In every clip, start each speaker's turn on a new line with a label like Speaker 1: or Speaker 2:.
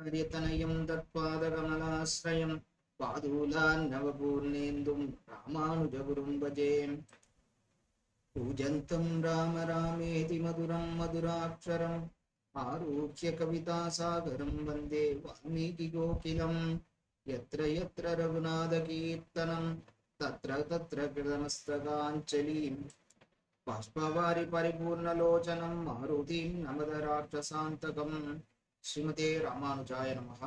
Speaker 1: ఆర్యతనయం తత్పాదకమలాశ్రయం పాదూలాన్నవపూర్ణేందుం రామానుజగురుం భజే. పూజంతం రామ రామేతి మధురం మధురాక్షరం ఆరుహ్య కవితాసాగరం వందే వాల్మీకి కోకిలం. యత్ర యత్ర రఘునాథకీర్తనం తత్ర తత్ర కృతమస్తకాంజలిం. బాష్పవారి పరిపూర్ణలోచనం మారుతిం నమద రాక్షసాంతకం. శ్రీమతే రామానుజాయ నమః.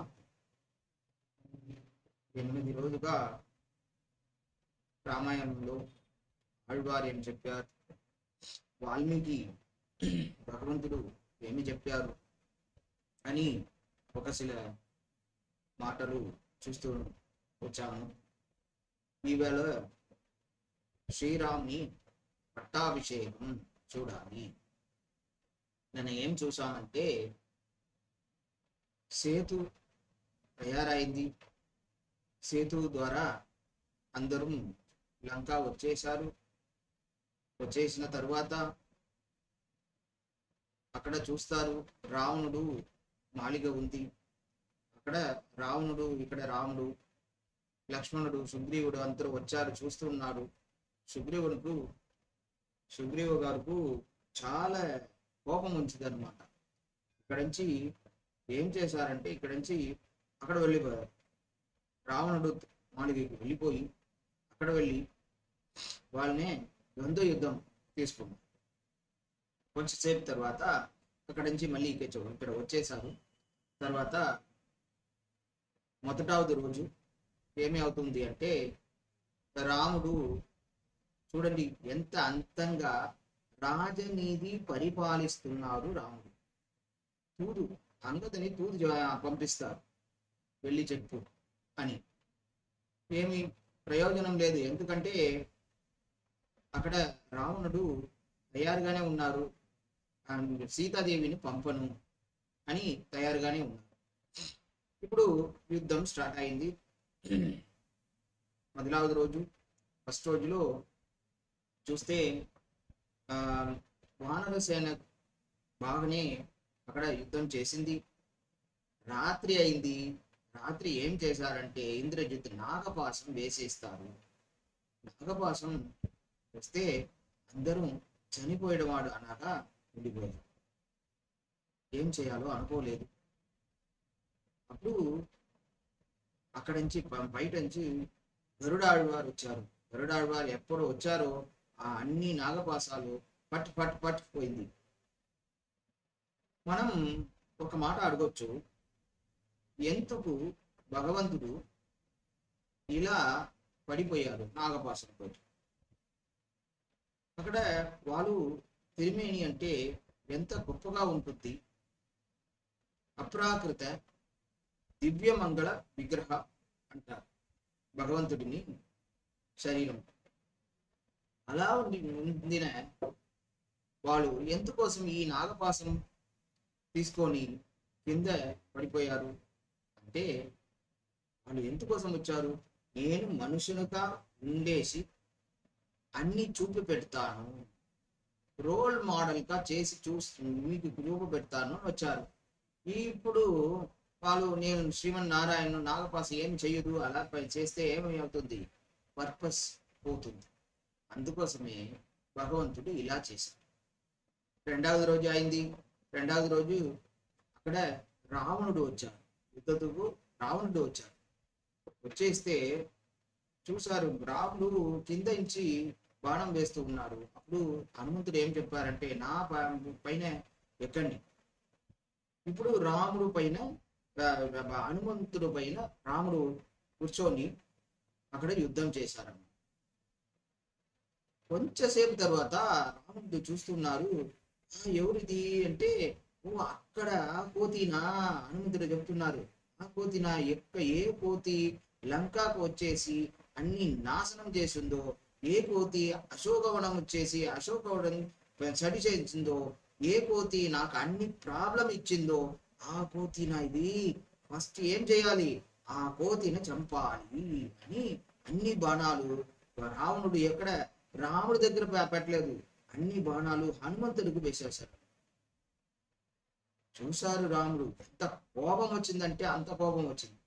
Speaker 1: 8 రోజుగా రామాయణంలో ఆళ్వారు ఏం చెప్పారు, వాల్మీకి భగవంతుడు ఏమి చెప్పారు అని ఒక శిల మాటలు చూస్తూ వచ్చాము. ఈవేళ శ్రీరాముని పట్టాభిషేకం చూడాలి. నేను ఏం చూసామంటే, సేతు తయారైంది. సేతు ద్వారా అందరూ లంకా వచ్చేశారు. వచ్చేసిన తర్వాత అక్కడ చూస్తారు, రావణుడు మాలిగ ఉంది. అక్కడ రావణుడు, ఇక్కడ రాముడు, లక్ష్మణుడు, సుగ్రీవుడు అందరూ వచ్చారు, చూస్తున్నాడు. సుగ్రీవు గారికి చాలా కోపం వచ్చింది అనమాట. ఇక్కడ నుంచి ఏం చేశారంటే, ఇక్కడ నుంచి అక్కడ వెళ్ళిపోయారు. రావణుడు మాలిగకి వెళ్ళిపోయి అక్కడ వెళ్ళి వాళ్ళనే ద్వంద్వ యుద్ధం తీసుకున్నారు. కొంచెంసేపు తర్వాత అక్కడ నుంచి మళ్ళీ ఇక్కడ వచ్చేసారు. తర్వాత మొదటవది రోజు ఏమి అవుతుంది అంటే, రాముడు చూడండి ఎంత అంతంగా రాజనీతి పరిపాలిస్తున్నారు రాముడు. అంగదని తూదు పంపిస్తారు, వెళ్ళి చెప్పు అని. ఏమి ప్రయోజనం లేదు, ఎందుకంటే అక్కడ రావణుడు తయారుగానే ఉన్నారు, సీతాదేవిని పంపను అని తయారుగానే ఉన్నారు. ఇప్పుడు యుద్ధం స్టార్ట్ అయింది. మొదలవది రోజు, ఫస్ట్ రోజులో చూస్తే వానర సేన బాగానే అక్కడ యుద్ధం చేసింది. రాత్రి అయింది. రాత్రి ఏం చేశారంటే, ఇంద్రజిత్ నాగపాశం వేసేస్తారు. నాగపాశం వస్తే అందరూ చనిపోయడం వాడు అనగా ఉండిపోయారు. ఏం చేయాలో అనుకోలేదు. అప్పుడు అక్కడి నుంచి బయట నుంచి గరుడాళ్వారు వచ్చారు. గరుడాళ్వారు ఎప్పుడు వచ్చారో ఆ అన్ని నాగపాశాలు పట్టుపోయింది. మనం ఒక మాట అడగొచ్చు, ఎందుకు భగవంతుడు ఇలా పడిపోయారు నాగపాశంతో? అక్కడ వాళ్ళు తిరిమేని అంటే ఎంత గొప్పగా ఉంటుంది. అప్రాకృత దివ్యమంగళ విగ్రహ అంటారు భగవంతుడిని శరీరం. అలా ఉండిన వాళ్ళు ఎందుకోసం ఈ నాగపాశం తీసుకొని కింద పడిపోయారు అంటే, వాళ్ళు ఎందుకోసం వచ్చారు? నేను మనుషులుగా ఉండేసి అన్ని చూపి పెడతాను, రోల్ మోడల్గా చేసి మీకు చూపి పెడతాను వచ్చారు. ఇప్పుడు వాళ్ళు నేను శ్రీమన్నారాయణ నాగపాశం ఏం చెయ్యదు, అలా చేస్తే ఏమి అవుతుంది? పర్పస్ పోతుంది. అందుకోసమే భగవంతుడు ఇలా చేశాడు. రెండవది రోజు అయింది. రెండవది రోజు అక్కడ రావణుడు వచ్చాడు. యుద్ధకు రావణుడు వచ్చాడు. వచ్చేస్తే చూశారు, రాముడు కింద నుంచి బాణం వేస్తూ ఉన్నాడు. అప్పుడు హనుమంతుడు ఏం చెప్పారంటే, నా పైన ఎక్కండి. ఇప్పుడు రాముడు పైన హనుమంతుడు పైన రాముడు కూర్చొని అక్కడ యుద్ధం చేశారన్న. కొంచెంసేపు తర్వాత రాముడు చూస్తున్నారు, ఎవరిది అంటే, ఓ అక్కడ కోతినా? హనుమంతుడు చెప్తున్నారు, ఆ కోతినా? ఏ కోతి లంకాకు వచ్చేసి అన్ని నాశనం చేసిందో, ఏ కోతి అశోకవనం వచ్చేసి అశోకవనం సడి చేసిందో, ఏ కోతి నాకు అన్ని ప్రాబ్లం ఇచ్చిందో ఆ కోతినా ఇది. ఫస్ట్ ఏం చేయాలి? ఆ కోతిని చంపాలి అని అన్ని బాణాలు రావణుడు ఎక్కడ రాముడి దగ్గర పెట్టలేదు, అన్ని బాణాలు హనుమంతుడికి వేసేశారు. చూశారు రాముడు, ఎంత కోపం వచ్చిందంటే అంత కోపం వచ్చింది.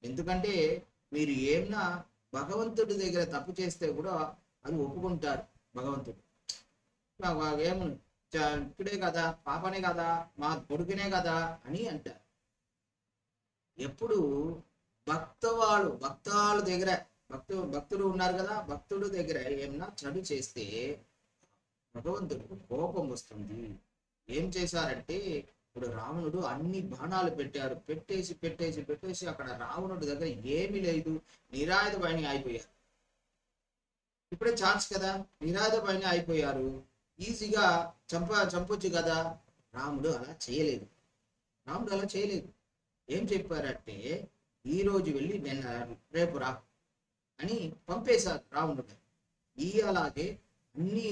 Speaker 1: ఎందుకంటే మీరు ఏమన్నా భగవంతుడి దగ్గర తప్పు చేస్తే కూడా అది ఒప్పుకుంటారు భగవంతుడు. ఏము ఇక్కడే కదా, పాపనే కదా, మా కొడుకునే కదా అని అంటారు. ఎప్పుడు భక్తాళ్ళ దగ్గర భక్తుడు ఉన్నారు కదా, భక్తుడు దగ్గర ఏమన్నా చెడు చేస్తే భగవంతుడికి కోపం వస్తుంది. ఏం చేశారంటే ఇప్పుడు రావణుడు అన్ని బాణాలు పెట్టారు, పెట్టేసి పెట్టేసి పెట్టేసి అక్కడ రావణుడి దగ్గర ఏమీ లేదు, నిరాయుధ పైన అయిపోయారు. ఇప్పుడే ఛాన్స్ కదా, నిరాయుధ పైన అయిపోయారు, ఈజీగా చంపొచ్చు కదా. రాముడు అలా చేయలేదు. రాముడు అలా చేయలేదు. ఏం చెప్పారంటే ఈ రోజు వెళ్ళి నిన్న రేపు రా అని పంపేశారు రావణుడు. అలాగే అన్ని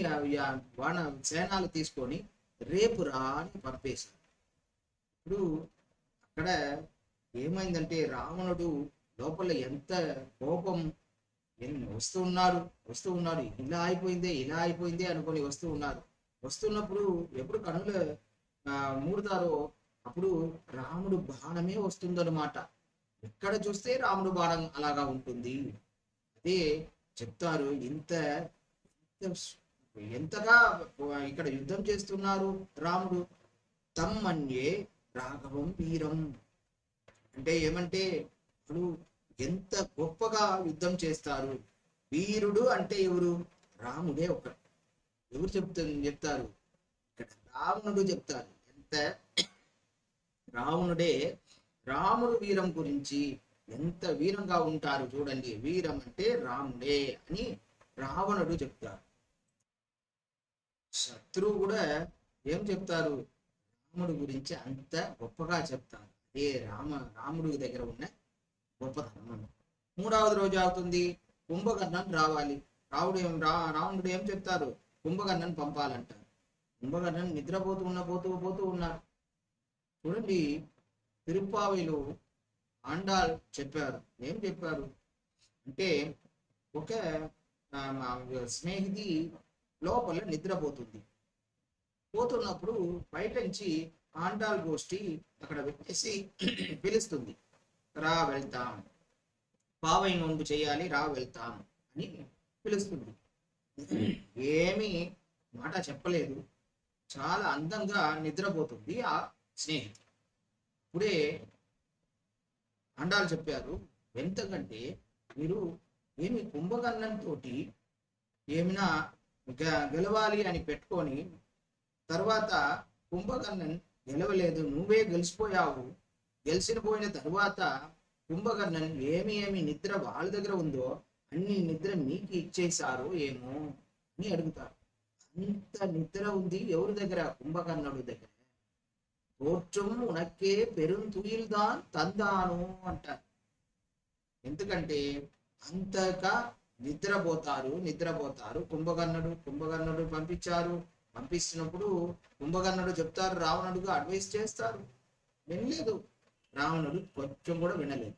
Speaker 1: వాన సేనాలు తీసుకొని రేపు రా అని పంపేశారు. ఇప్పుడు అక్కడ ఏమైందంటే రావణుడు లోపల ఎంత కోపం వస్తూ ఉన్నారు, ఇలా అయిపోయిందే అనుకొని వస్తున్నప్పుడు ఎప్పుడు కన్నులు మూడుతారో అప్పుడు రాముడు బాణమే వస్తుందన్నమాట. ఎక్కడ చూస్తే రాముడు బాణం అలాగా ఉంటుంది. అదే చెప్తారు, ఎంతగా ఇక్కడ యుద్ధం చేస్తున్నారు రాముడు. తమ్మన్యే రాఘవం వీరం అంటే ఏమంటే ఇప్పుడు ఎంత గొప్పగా యుద్ధం చేస్తారు. వీరుడు అంటే ఎవరు? రాముడే ఒకరు. ఎవరు చెప్తారు ఇక్కడ? రావణుడు చెప్తారు. ఎంత రాముడు వీరం గురించి ఎంత వీరంగా ఉంటారు చూడండి. వీరం అంటే రాముడే అని రావణుడు చెప్తారు. శత్రువు కూడా ఏం చెప్తారు? రాముడు గురించి అంత గొప్పగా చెప్తారు. అదే రాముడి దగ్గర ఉన్న గొప్పతనం. మూడవది రోజు అవుతుంది, కుంభకర్ణన్ రావాలి. రావణుడు ఏం చెప్తారు? కుంభకర్ణన్ పంపాలంటారు. కుంభకర్ణన్ నిద్రపోతూ ఉన్నారు. చూడండి, తిరుప్పావిలో ఆండాల్ చెప్పారు. ఏం చెప్పారు అంటే ఒక స్నేహితి లోపల పోతున్నప్పుడు బయట నుంచి ఆండాల్ గోష్ఠి అక్కడ వచ్చేసి పిలుస్తుంది, రా వెళ్తాం, పావై నోందు చేయాలి, రా వెళ్తాం అని పిలుస్తుంది. ఏమీ మాట చెప్పలేదు, చాలా అందంగా నిద్రపోతుంది ఆ స్నేహితుడు. ఇప్పుడే అండాలు చెప్పారు, ఎంతకంటే మీరు ఏమి కుంభకర్ణంతో ఏమైనా గెలవాలి అని పెట్టుకొని తర్వాత కుంభకర్ణన్ గెలవలేదు, నువ్వే గెలిచిపోయావు. పోయిన తర్వాత కుంభకర్ణన్ ఏమి నిద్ర వాళ్ళ దగ్గర ఉందో అన్ని నిద్ర మీకు ఇచ్చేశారు ఏమో అని అడుగుతారు. అంత నిద్ర ఉంది ఎవరి దగ్గర? కుంభకర్ణుడి దగ్గర. తోற்றும் ఉనక్కే పెరుంతుయిల్దాన్ తందాను అంటారు. ఎందుకంటే అంతగా నిద్రపోతారు. కుంభకర్ణుడు పంపిస్తున్నప్పుడు కుంభకర్ణుడు చెప్తారు, రావణుడిగా అడ్వైస్ చేస్తారు, వినలేదు. రావణుడు కొంచెం కూడా వినలేదు.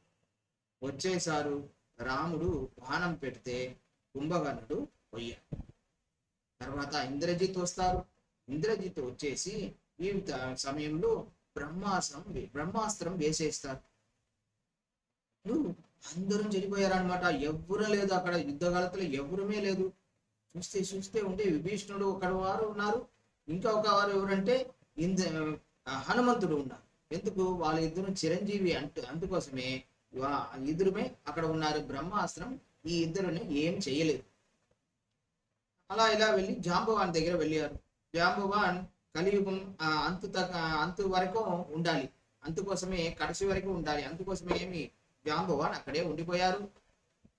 Speaker 1: వచ్చేసారు. రాముడు బాణం పెడితే కుంభకర్ణుడు పోయాడు. తర్వాత ఇంద్రజిత్ వస్తారు. ఇంద్రజిత్ వచ్చేసి ఈ సమయంలో బ్రహ్మాస్త్రం వేసేస్తారు. అందరం చనిపోయారనమాట. ఎవరు లేదు అక్కడ, యుద్ధకాలతో ఎవరుమే లేదు. చూస్తే ఉంటే విభీషణుడు ఒకడు వారు ఉన్నారు, ఇంకా ఒక వారు ఎవరంటే హనుమంతుడు ఉన్నారు. ఎందుకు? వాళ్ళ ఇద్దరు చిరంజీవి అందుకోసమే ఇద్దరుమే అక్కడ ఉన్నారు. బ్రహ్మాస్త్రం ఈ ఇద్దరుని ఏం చేయలేదు. ఇలా వెళ్ళి జాంబవాన్ దగ్గర వెళ్ళారు. జాంబవాన్ కలియుగం అంతు వరకు ఉండాలి, అందుకోసమే కడసి వరకు ఉండాలి, అందుకోసమే జాంబవాన్ అక్కడే ఉండిపోయారు.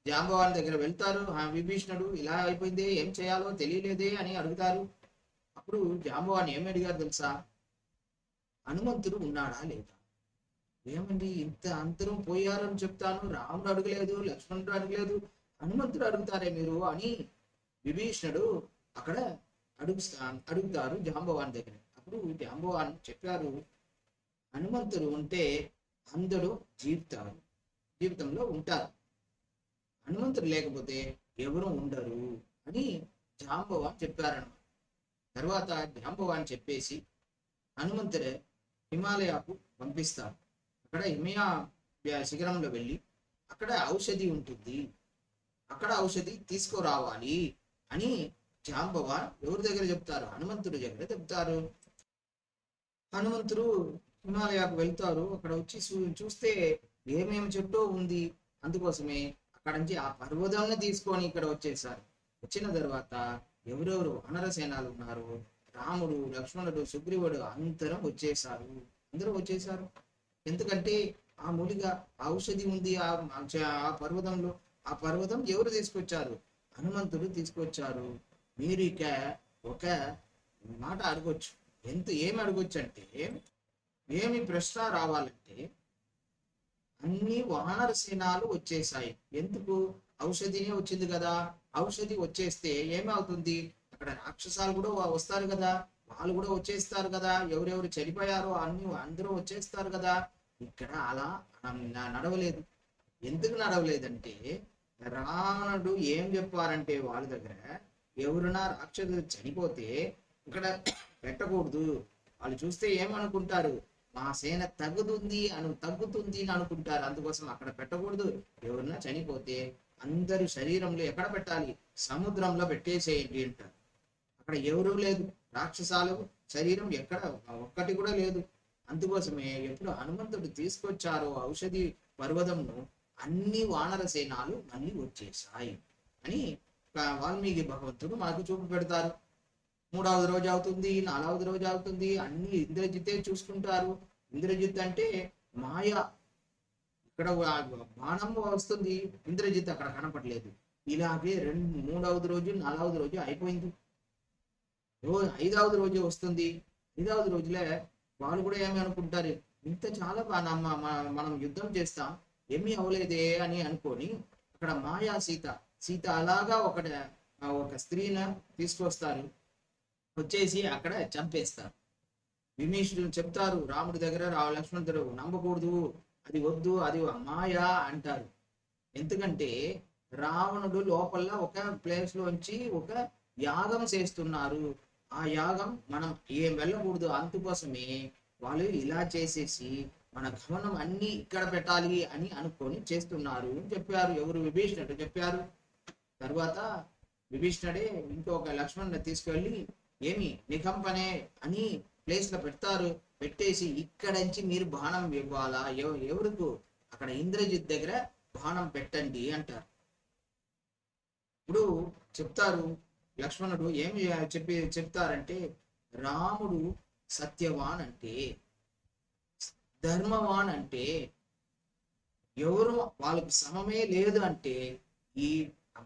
Speaker 1: జాంబవాన్ దగ్గర వెళ్తారు. విభీషణుడు ఇలా అయిపోయింది, ఏం చేయాలో తెలియలేదే అని అడుగుతారు. అప్పుడు జాంబవాన్ ఏమి అడిగారు తెలుసా? హనుమంతుడు ఉన్నాడా లేదా? ఏమండి ఇంత అంతరం పోయారు అని చెప్తాను, రాముడు అడగలేదు, లక్ష్మణుడు అడగలేదు, హనుమంతుడు అడుగుతారే మీరు అని విభీషణుడు అక్కడ అడుగుతారు జాంబవాన్ దగ్గర. అప్పుడు జాంబవాన్ చెప్పారు, హనుమంతుడు ఉంటే అందరూ జీవితంలో ఉంటారు, హనుమంతుడు లేకపోతే ఎవరు ఉండరు అని జాంబవాన్ చెప్పారన్నమాట. తర్వాత జాంబవాన్ చెప్పేసి హనుమంతుడే హిమాలయకు పంపిస్తారు. అక్కడ శిఖరంలో వెళ్ళి అక్కడ ఔషధి ఉంటుంది, అక్కడ ఔషధి తీసుకురావాలి అని జాంబవాన్ ఎవరి దగ్గర చెప్తారు? హనుమంతుడి దగ్గర చెప్తారు. హనుమంతుడు హిమాలయకు వెళ్తారు. అక్కడ వచ్చి చూస్తే ఏమేమి చెట్టో ఉంది. అందుకోసమే అక్కడ నుంచి ఆ పర్వతాన్ని తీసుకొని ఇక్కడ వచ్చేసారు. వచ్చిన తర్వాత ఎవరెవరు వానరసేనాలు ఉన్నారు, రాముడు, లక్ష్మణుడు, సుగ్రీవుడు అందరూ వచ్చేసారు. ఎందుకంటే ఆ మూలిగా ఔషధి ఉంది ఆ పర్వతంలో. ఆ పర్వతం ఎవరు తీసుకొచ్చారు? హనుమంతుడు తీసుకొచ్చారు. మీరు ఇక ఒక మాట అడగొచ్చు. ఏమి అడగొచ్చు అంటే, ఏమి ప్రశ్న రావాలంటే, అన్ని వానర సేనాలు వచ్చేసాయి. ఎందుకు? ఔషధినే వచ్చింది కదా. ఔషధి వచ్చేస్తే ఏమవుతుంది? అక్కడ రాక్షసాలు కూడా వస్తారు కదా, వాళ్ళు కూడా వచ్చేస్తారు కదా. ఎవరెవరు చనిపోయారో అందరూ వచ్చేస్తారు కదా. ఇక్కడ అలా నడవలేదు. ఎందుకు నడవలేదంటే, రావణుడు ఏం చెప్పారంటే వాళ్ళ దగ్గర, ఎవరైనా రాక్షసుడు చనిపోతే ఇక్కడ పెట్టకూడదు. వాళ్ళు చూస్తే ఏమనుకుంటారు? మా సేన తగ్గుతుంది అని అనుకుంటారు. అందుకోసం అక్కడ పెట్టకూడదు. ఎవరైనా చనిపోతే అందరు శరీరంలో ఎక్కడ పెట్టాలి? సముద్రంలో పెట్టేసేయండి అంటారు. అక్కడ ఎవరు లేదు, రాక్షసాలు శరీరం ఎక్కడ ఒక్కటి కూడా లేదు. అందుకోసమే ఎప్పుడు హనుమంతుడు తీసుకొచ్చారో ఔషధి పర్వతంను, అన్ని వానర సేనాలు మళ్ళీ వచ్చేసాయి అని వాల్మీకి భగవంతుడు మనకు చూపు పెడతారు. 3వ రోజు అవుతుంది, 4వ రోజు అవుతుంది, అన్ని ఇంద్రజితే చూసుకుంటారు. ఇంద్రజిత్ అంటే మాయ. ఇక్కడ బాణం వస్తుంది, ఇంద్రజిత్ అక్కడ కనపడలేదు. ఇలాగే 3వ రోజు 4వ రోజు అయిపోయింది. 5వ రోజు వస్తుంది. 5వ రోజులే వాళ్ళు కూడా ఏమి అనుకుంటారు, ఇంత చాలా మనం యుద్ధం చేస్తాం, ఏమీ అవలేదే అని అనుకొని అక్కడ మాయా సీత అలాగా ఒక స్త్రీని తీసుకొస్తారు. వచ్చేసి అక్కడ చంపేస్తారు. విభీషణుడు చెప్తారు రాముడి దగ్గర, లక్ష్మణుడు నమ్మకూడదు, అది వద్దు, అది మాయా అంటారు. ఎందుకంటే రావణుడు లోపల ఒక ప్లేస్ లోంచి ఒక యాగం చేస్తున్నారు. ఆ యాగం మనం ఏం వెళ్ళకూడదు. అందుకోసమే వాళ్ళు ఇలా చేసేసి మన గమనం అన్ని ఇక్కడ పెట్టాలి అని అనుకొని చేస్తున్నారు అని చెప్పారు. ఎవరు? విభీషణుడు చెప్పారు. తర్వాత విభీషణుడే ఇంకొక లక్ష్మణుని తీసుకెళ్ళి నికంపనే అని ప్లేస్ లో పెడతారు. పెట్టేసి ఇక్కడ నుంచి మీరు బాణం ఇవ్వాలా, ఎవరికి? అక్కడ ఇంద్రజిత్ దగ్గర బాణం పెట్టండి అంటారు. ఇప్పుడు చెప్తారు లక్ష్మణుడు ఏమి చెప్తారంటే, రాముడు సత్యవాన్ అంటే, ధర్మవాన్ అంటే, ఎవరు వాళ్ళకు సమమే లేదు అంటే ఈ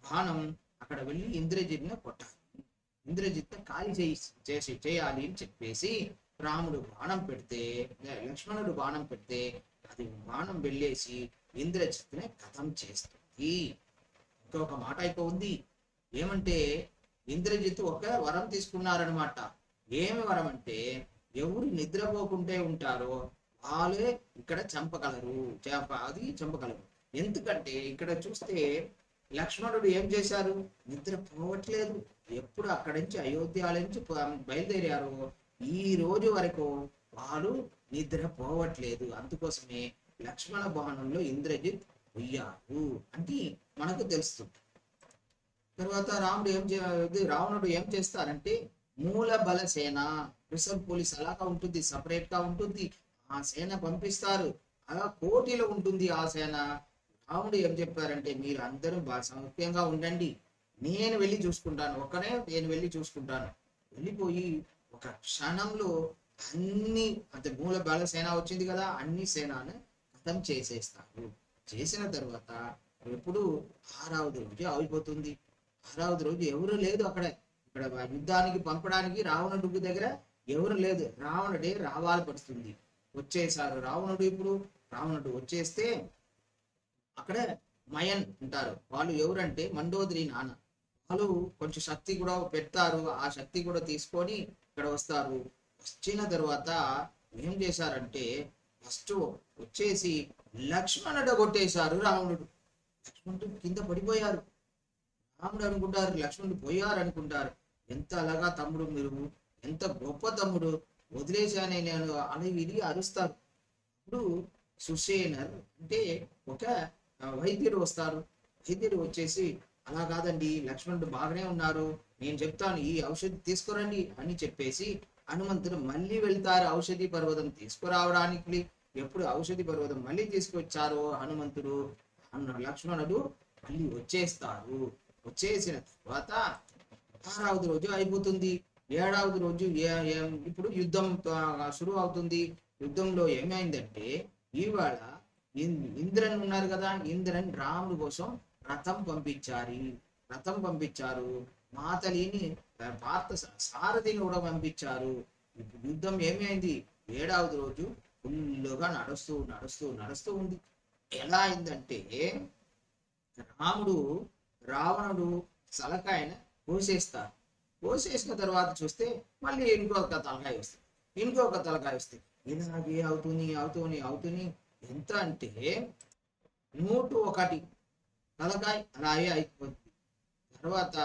Speaker 1: బాణం అక్కడ వెళ్ళి ఇంద్రజిత్ని కొట్టాలి, ఇంద్రజిత్ని ఖాళీ చేయాలి అని చెప్పేసి రాముడు బాణం పెడితే, లక్ష్మణుడు బాణం పెడితే అది బాణం వెళ్ళేసి ఇంద్రజిత్ని కథం చేస్తుంది. ఇంకొక మాట అయిపోయింది. ఏమంటే ఇంద్రజిత్ ఒక వరం తీసుకున్నారనమాట. ఏమి వరం అంటే, ఎవరు నిద్రపోకుంటే ఉంటారో వాళ్ళే ఇక్కడ చంపగలరు. ఎందుకంటే ఇక్కడ చూస్తే లక్ష్మణుడు ఏం చేశారు? నిద్ర పోవట్లేదు. ఎప్పుడు అక్కడి నుంచి అయోధ్య నుంచి బయలుదేరారో ఈ రోజు వరకు వాళ్ళు నిద్ర పోవట్లేదు. అందుకోసమే లక్ష్మణ బాణంలో ఇంద్రజిత్ పోయారు అంటే మనకు తెలుస్తుంది. తర్వాత రావణుడు ఏం చేస్తారంటే, మూల బల సేన, రిజర్వ్ పోలీస్ అలాగా ఉంటుంది, సపరేట్ గా ఉంటుంది. ఆ సేన పంపిస్తారు. అలా కోటిలో ఉంటుంది ఆ సేన. రాముడు ఏం చెప్పారంటే, మీరు అందరూ బాగా సౌఖ్యంగా ఉండండి, నేను వెళ్ళి చూసుకుంటాను, నేను వెళ్ళి చూసుకుంటాను. వెళ్ళిపోయి ఒక క్షణంలో అన్ని మూల బల సేన వచ్చింది కదా, అన్ని సేనను ఖతం చేసేస్తారు. చేసిన తర్వాత ఎప్పుడు 6వ రోజు అయిపోతుంది. 6వ రోజు ఎవరు లేదు అక్కడ. ఇక్కడ యుద్ధానికి పంపడానికి రావణుడి దగ్గర ఎవరు లేదు. రావణుడే రావాలి పడుతుంది. వచ్చేసారు రావణుడు. ఇప్పుడు రావణుడు వచ్చేస్తే అక్కడ మయన్ ఉంటారు. వాళ్ళు ఎవరంటే మండోదరి నాన్న. వాళ్ళు కొంచెం శక్తి కూడా పెడతారు. ఆ శక్తి కూడా తీసుకొని ఇక్కడ వస్తారు. వచ్చిన తర్వాత ఏం చేశారంటే, ఫస్ట్ వచ్చేసి లక్ష్మణుడు కొట్టేశారు రావణుడు. లక్ష్మణుడు కింద పడిపోయారు. రాముడు అనుకుంటారు లక్ష్మణుడు పోయారు అనుకుంటారు. ఎంత అలాగా తమ్ముడు, మీరు ఎంత గొప్ప తమ్ముడు, వదిలేశానే నేను అని విని అరుస్తారు. ఇప్పుడు సుషేనర్ అంటే ఒక వైద్యుడు వస్తారు. వైద్యుడు వచ్చేసి అలా కాదండి, లక్ష్మణుడు బాగానే ఉన్నారు, నేను చెప్తాను ఈ ఔషధి తీసుకురండి అని చెప్పేసి హనుమంతుడు మళ్ళీ వెళ్తారు ఔషధి పర్వతం తీసుకురావడానికి. ఎప్పుడు ఔషధి పర్వతం మళ్ళీ తీసుకొచ్చారో హనుమంతుడు లక్ష్మణుడు మళ్ళీ వచ్చేస్తారు. వచ్చేసిన తర్వాత 6వ రోజు అయిపోతుంది. 7వ రోజు ఇప్పుడు యుద్ధం శురు అవుతుంది. యుద్ధంలో ఏమైందంటే ఇవాళ ఇంద్రన్ ఉన్నారు కదా, ఇంద్రన్ రాముడు కోసం రథం పంపించారు. మాతలిని పార్థ సారథిని కూడా పంపించారు. ఇప్పుడు యుద్ధం ఏమైంది, 7వ రోజు ఫుల్లుగా నడుస్తూ ఉంది. ఎలా అయిందంటే రావణుడు సలకాయన కోసేసిన తర్వాత చూస్తే మళ్ళీ ఇంకొక తలకాయ వస్తుంది. ఇలాగే అవుతుంది. ఎంత అంటే 101 తలకాయ అలాగే అయిపోతుంది. తర్వాత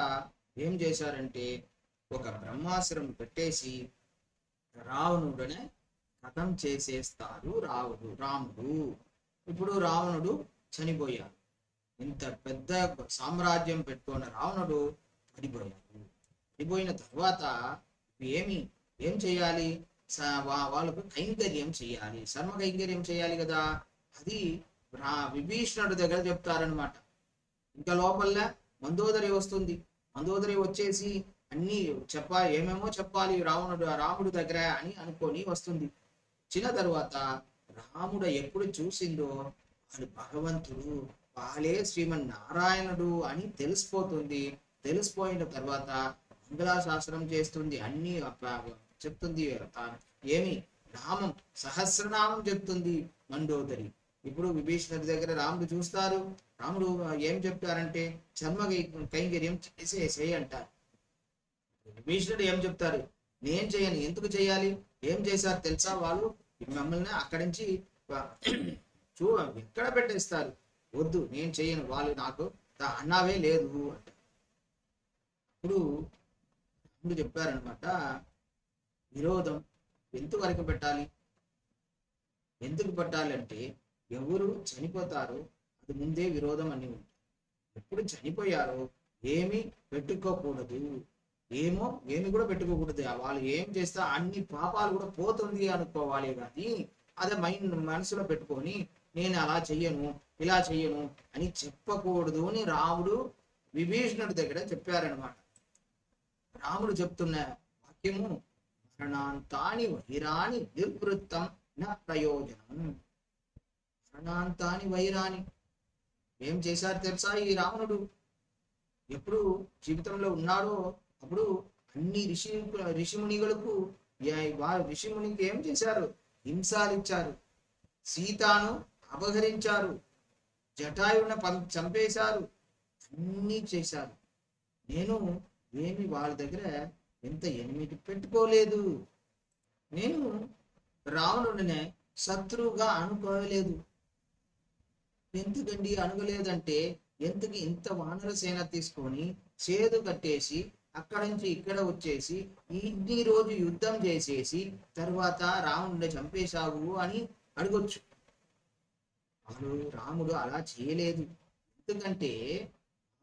Speaker 1: ఏం చేశారంటే ఒక బ్రహ్మాస్త్రం పెట్టేసి రావణుడనే కథం చేసేస్తారు రాముడు. ఇప్పుడు రావణుడు చనిపోయాడు. ఇంత పెద్ద సామ్రాజ్యం పెట్టుకున్న రావణుడు పడిపోయిన తర్వాత ఏం చేయాలి, వాళ్ళకు కైంకర్యం చేయాలి, శర్మ కైంకర్యం చేయాలి కదా. అది విభీషణుడి దగ్గర చెప్తారనమాట. ఇంకా లోపల మందోదరి వస్తుంది. మందోదరి వచ్చేసి అన్ని ఏమేమో చెప్పాలి రాముడు దగ్గర అని అనుకొని వస్తుంది. వచ్చిన తర్వాత రాముడు ఎప్పుడు చూసిందో వాళ్ళు భగవంతుడు, వాళ్ళే శ్రీమన్నారాయణుడు అని తెలిసిపోతుంది. తెలిసిపోయిన తర్వాత మంగళాశాసనం చేస్తుంది, అన్ని చెప్తుంది. ఏమి నామం సహస్రనామం చెప్తుంది మండోదరి. ఇప్పుడు విభీషణుడి దగ్గర రాముడు చూస్తారు. రాముడు ఏం చెప్తారంటే చర్మ కైంకర్యం చేసేసేయి అంటారు. విభీషణుడు ఏం చెప్తారు, నేను చేయను, ఎందుకు చేయాలి, ఏం చేశారు తెలుసా, వాళ్ళు మమ్మల్ని అక్కడి నుంచి ఎక్కడ పెట్టేస్తారు, వద్దు నేను చేయను, వాళ్ళు నాకు అన్నావే లేదు అంట. ఇప్పుడు చెప్పారనమాట, విరోధం ఎంతవరకు పెట్టాలి, ఎందుకు పెట్టాలి అంటే ఎవరు చనిపోతారో అది ముందే విరోధం అని ఉంటుంది. ఎప్పుడు చనిపోయారో ఏమి పెట్టుకోకూడదు, ఏమి కూడా పెట్టుకోకూడదు. వాళ్ళు ఏం చేస్తా అన్ని పాపాలు కూడా పోతుంది అనుకోవాలి. కానీ అదే మనసులో పెట్టుకొని నేను అలా చెయ్యను ఇలా చెయ్యను అని చెప్పకూడదు అని రాముడు విభీషణుడి దగ్గర చెప్పారనమాట. రాముడు చెప్తున్న వాక్యము మరణాంతాని వైరాని నిర్వృత్తం న ప్రయోజనం. మరణాంతాని వైరాని ఏం చేశారు తెలుసా ఈ రావణుడు, ఎప్పుడు జీవితంలో ఉన్నాడో అప్పుడు అన్ని ఋషిమునిలకు ఋషిమునికి ఏం చేశారు, హింసాలు ఇచ్చారు, సీతను అపహరించారు, జటాయువును చంపేశారు, అన్నీ చేశారు. నేను వాళ్ళ దగ్గర ఎంత ఎనిమిది పెట్టుకోలేదు, నేను రావణుడినే శత్రువుగా అనుకోలేదు. ఎందుకండి అనుకోలేదంటే ఎందుకు ఇంత వానర సేన తీసుకొని చేదు కట్టేసి అక్కడి నుంచి ఇక్కడ వచ్చేసి ఇన్ని రోజు యుద్ధం చేసేసి తర్వాత రావణుడిని చంపేశావు అని అడగొచ్చు. రాముడు అలా చేయలేదు. ఎందుకంటే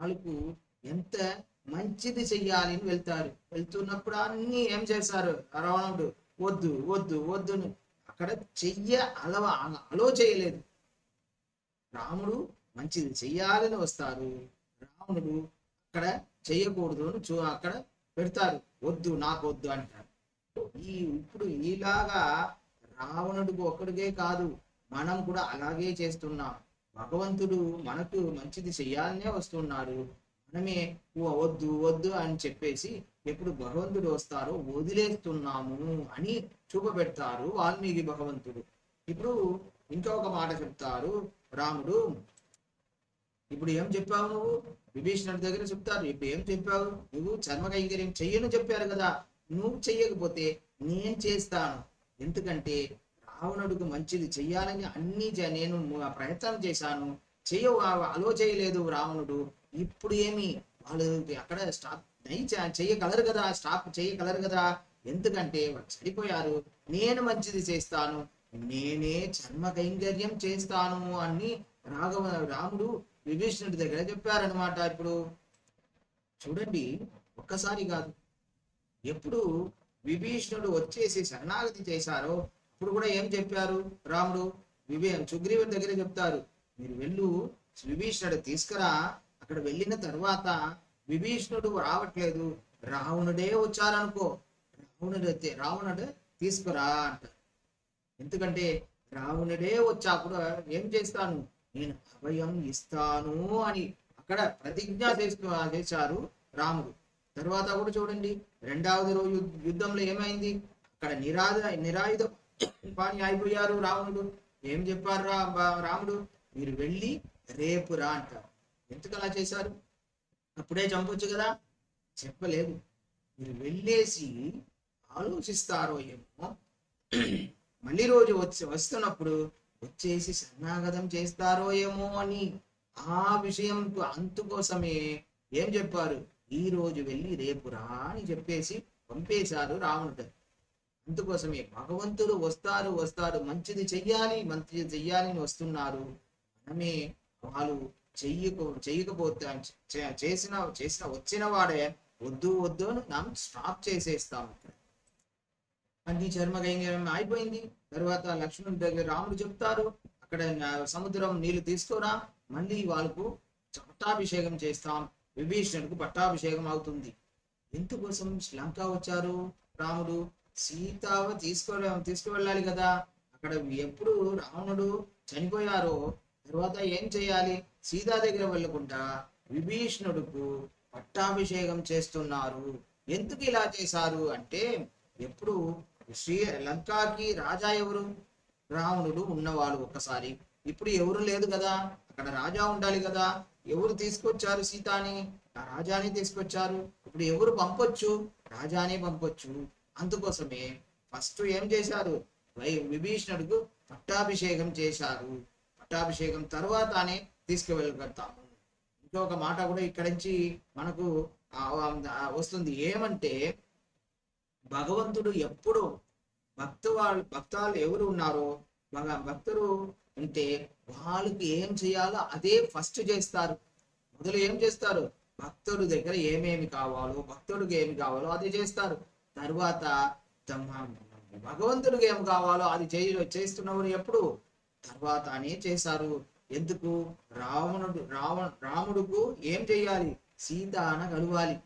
Speaker 1: వాళ్ళకు ఎంత మంచిది చెయ్యాలి అని వెళ్తున్నప్పుడు అన్ని ఏం చేశారు, రావణుడు వద్దు వద్దు వద్దును అక్కడ అలో చేయలేదు. రాముడు మంచిది చెయ్యాలని వస్తారు, రావణుడు అక్కడ చెయ్యకూడదు అని అక్కడ పెడతారు, వద్దు నాకు వద్దు అంటారు. ఇప్పుడు ఇలాగా రావణుడికి ఒక్కడికే కాదు, మనం కూడా అలాగే చేస్తున్నాం. భగవంతుడు మనకు మంచిది చెయ్యాలనే వస్తున్నాడు, మనమే వద్దు వద్దు అని చెప్పేసి ఎప్పుడు భగవంతుడు వస్తారో వదిలేస్తున్నాము అని చూపబెడతారు వాల్మీకి భగవంతుడు. ఇప్పుడు ఇంకొక మాట చెప్తారు రాముడు, ఇప్పుడు ఏం చెప్పావు నువ్వు, విభీషణుడి దగ్గర చెప్తారు, ఇప్పుడు ఏం చెప్పావు నువ్వు, చర్మ కైంకర్యం చెయ్యను చెప్పారు కదా, నువ్వు చెయ్యకపోతే నేను చేస్తాను. ఎందుకంటే రావణుడికి మంచిది చెయ్యాలని అన్ని నేను ప్రయత్నం చేశాను, అలో చేయలేదు రావణుడు. ఇప్పుడు ఏమి వాళ్ళు అక్కడ స్టాప్ చెయ్యగలరు కదా, ఎందుకంటే వాళ్ళు చనిపోయారు, నేను మంచిది చేస్తాను, నేనే చర్మ కైంకర్యం చేస్తాను అని రాముడు విభీషణుడి దగ్గర చెప్పారనమాట. ఇప్పుడు చూడండి, ఒక్కసారి కాదు, ఎప్పుడు విభీషణుడు వచ్చేసి శరణాగతి చేశారో అప్పుడు కూడా ఏం చెప్పారు రాముడు సుగ్రీవుడి దగ్గర చెప్తారు, మీరు వెళ్ళు విభీషణుడు తీసుకురా. అక్కడ వెళ్ళిన తర్వాత విభీషణుడు రావట్లేదు, రావణుడే వచ్చారనుకో, రావణుడే తీసుకురా అంటారు. ఎందుకంటే రావణుడే వచ్చాప్పుడు ఏం చేస్తాను, నేను అభయం ఇస్తాను అని అక్కడ ప్రతిజ్ఞ చేశారు రాముడు. తర్వాత కూడా చూడండి, రెండవది రోజు యుద్ధంలో ఏమైంది, అక్కడ నిరాయుధ పాని అయిపోయారు రావణుడు. ఏం చెప్పారు రాముడు, మీరు వెళ్ళి రేపు రా అంటారు. ఎందుకు అలా చేశారు, అప్పుడే చంపొచ్చు కదా, చెప్పలేదు. మీరు వెళ్ళేసి ఆలోచిస్తారో ఏమో, మళ్ళీ రోజు వస్తున్నప్పుడు వచ్చేసి శరణాగతం చేస్తారో ఏమో అని ఆ విషయం అందుకోసమే ఏం చెప్పారు, ఈ రోజు వెళ్ళి రేపు రా అని చెప్పేసి పంపేశారు రావణుడు. అందుకోసమే భగవంతుడు వస్తారు మంచిది చెయ్యాలి అని వస్తున్నారు. మనమే వాళ్ళు చెయ్యకపోతే చేసిన వచ్చిన వాడే వద్దు అని మనం స్టాప్ చేసేస్తాం. అన్ని చర్మకైంకర్యం అయిపోయింది. తర్వాత లక్ష్మణుడి దగ్గర రాముడు చెప్తారు, అక్కడ సముద్రం నీళ్లు తీసుకురా, మళ్ళీ వాళ్ళకు పట్టాభిషేకం చేస్తాం, విభీషణుడికి పట్టాభిషేకం అవుతుంది. ఎందుకోసం లంక వచ్చారు రాముడు, సీతావ తీసుకువెళ్ళాలి కదా. అక్కడ ఎప్పుడు రావణుడు చనిపోయారో తర్వాత ఏం చేయాలి, సీతా దగ్గర వెళ్ళకుండా విభీషణుడుకు పట్టాభిషేకం చేస్తున్నారు. ఎందుకు ఇలా చేశారు అంటే, ఎప్పుడు లంకాకి రాజా ఎవరు, రావణుడు ఉన్నవాళ్ళు ఒక్కసారి, ఇప్పుడు ఎవరు లేదు కదా, అక్కడ రాజా ఉండాలి కదా. ఎవరు తీసుకొచ్చారు సీతాని, ఆ రాజాని తీసుకొచ్చారు. ఇప్పుడు ఎవరు పంపొచ్చు, రాజానే పంపొచ్చు. అందుకోసమే ఫస్ట్ ఏం చేశారు, విభీషణుడికి పట్టాభిషేకం చేశారు. పట్టాభిషేకం తర్వాతనే తీసుకువెళ్ళగలుగుతాము. ఇంకొక మాట కూడా ఇక్కడి నుంచి మనకు వస్తుంది, ఏమంటే భగవంతుడు ఎప్పుడు భక్తాలు ఎవరు ఉన్నారో, భక్తులు ఉంటే వాళ్ళకి ఏం చేయాలో అదే ఫస్ట్ చేస్తారు. మొదలు ఏం చేస్తారు, భక్తుడి దగ్గర ఏమేమి కావాలో, భక్తుడికి ఏమి కావాలో అది చేస్తారు. తర్వాత భగవంతుడికి ఏం కావాలో అది చేస్తున్నవాడు ఎప్పుడు తర్వాతనే చేశారు. ఎందుకు, రాముడుకు ఏం చేయాలి, సీతాన కలవాలి.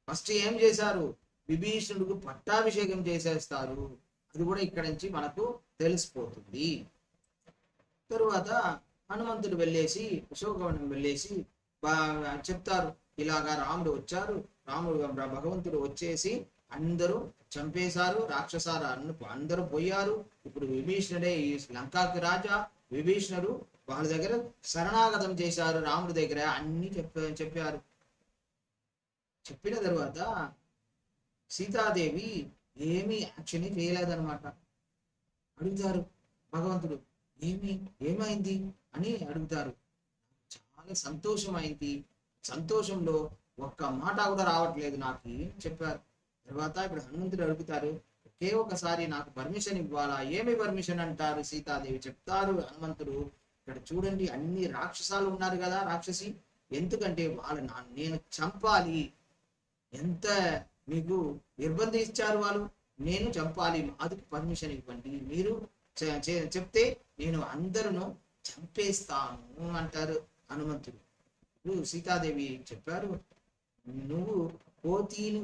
Speaker 1: ఫస్ట్ ఏం చేశారు, విభీషణుడికి పట్టాభిషేకం చేసేస్తారు. అది కూడా ఇక్కడ నుంచి మనకు తెలిసిపోతుంది. తరువాత హనుమంతుడు వెళ్ళేసి అశోకవనం వెళ్ళేసి చెప్తారు, ఇలాగా రాముడు వచ్చారు, భగవంతుడు వచ్చేసి అందరూ చంపేశారు, రాక్షసాలు అందరూ పోయారు. ఇప్పుడు విభీషణుడే ఈ లంకాకి రాజా. విభీషణుడు వాళ్ళ దగ్గర శరణాగతం చేశారు, రాముడి దగ్గర అన్ని చెప్పారు. చెప్పిన తర్వాత సీతాదేవి ఏమీ యాక్షన్ చేయలేదన్నమాట. అడుగుతారు భగవంతుడు, ఏమైంది అని అడుగుతారు. చాలా సంతోషమైంది, సంతోషంలో ఒక్క మాట కూడా రావట్లేదు నాకు చెప్పారు. తర్వాత ఇప్పుడు హనుమంతుడు అడుగుతారు, ఒకే ఒకసారి నాకు పర్మిషన్ ఇవ్వాలా, ఏమి పర్మిషన్ అంటారు సీతాదేవి. చెప్తారు హనుమంతుడు, ఇక్కడ చూడండి అన్ని రాక్షసాలు ఉన్నారు కదా, రాక్షసి, ఎందుకంటే నేను చంపాలి, ఎంత మీకు నిర్బంధించారు వాళ్ళు, నేను చంపాలి, అందుకు పర్మిషన్ ఇవ్వండి, మీరు చెప్తే నేను అందరూ చంపేస్తాను అంటారు హనుమంతుడు. సీతాదేవి చెప్పారు, నువ్వు కోతిని